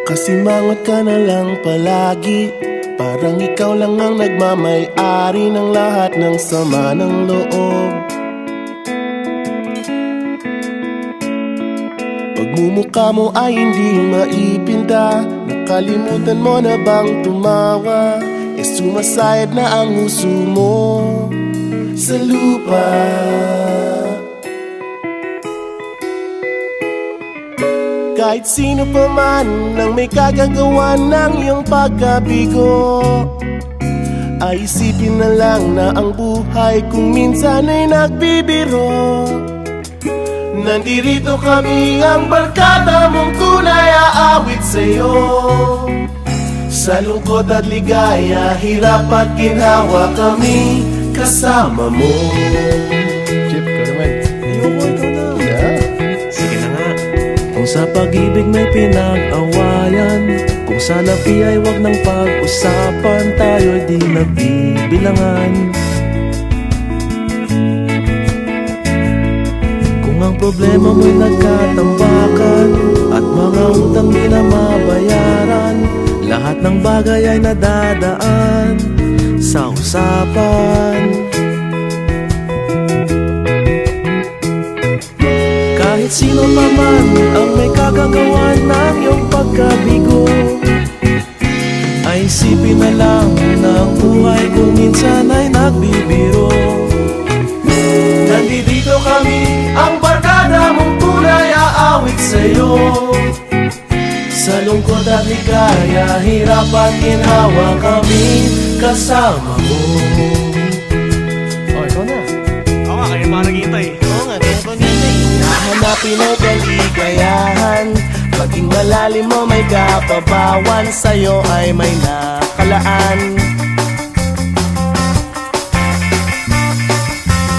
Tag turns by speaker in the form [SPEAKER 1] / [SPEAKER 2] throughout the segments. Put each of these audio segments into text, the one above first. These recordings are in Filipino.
[SPEAKER 1] Kasimangot ka na lang palagi, parang ikaw lang ang nagmamay-ari ng lahat ng sama ng loob. Pagmumukha mo ay hindi maipinta, nakalimutan mo na bang tumawa? Sumasayad na ang huso mo sa lupa. Kahit sino pa man ang may kagagawa ng iyong pagkabigo, ay isipin na lang na ang buhay kung minsan ay nagbibiro. Nandirito kami, ang barkada mong tunay aawit sa'yo. Sa lungkot at ligaya, hirap at ginhawa, kami kasama mo.
[SPEAKER 2] Chip, ka naman.
[SPEAKER 1] Ikaw na. Yeah.
[SPEAKER 2] Sige na nga. Kung sa pag-ibig may pinag-awayan, kung sa labi ay wag nang pag-usapan, tayo'y di nagbibilangan. Kung ang problema mo'y nagkatambakan at mga utang di na mabayaran, lahat ng bagay ay nadadaan sa usapan. Kahit sino pa man ang may kagagawa ng iyong pagkabigo, ay isipin na lang na ang buhay kung minsan ay nagbibiro.
[SPEAKER 1] Nandito kami, ang barkada mong tunay aawit sa'yo. Sa lungkot at ligaya, hirap at ginhawa, kami kasama mo.
[SPEAKER 2] Oh, ikaw na.
[SPEAKER 3] Oo nga, kaya pa naghihintay.
[SPEAKER 2] Oo nga, kaya pa nintay.
[SPEAKER 1] Hanapin ang kaligayahan, maging malalim mo may kapabawan, sa'yo ay may nakalaan.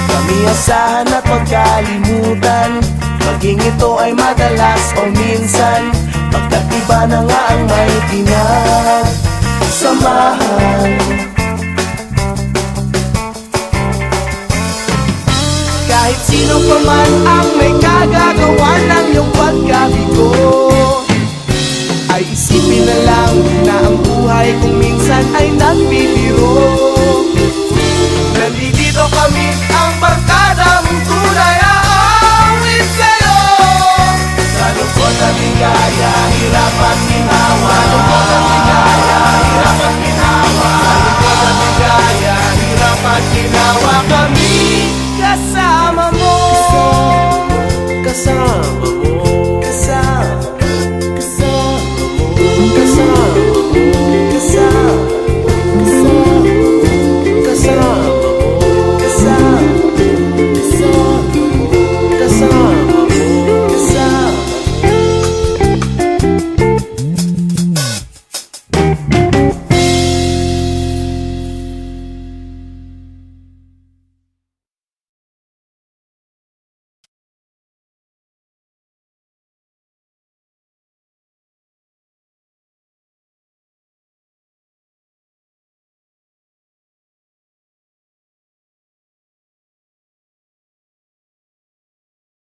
[SPEAKER 1] Kami asahan at magkalimutan, maging ito ay madalas o minsan, pagkat iba na nga ang may pinagsamahan. Kahit sino pa man ang may kagagawa ng iyong pagkabigo, ay isipin na lang na ang buhay kung minsan ay nagbibiro. Nandito kami, ang barkada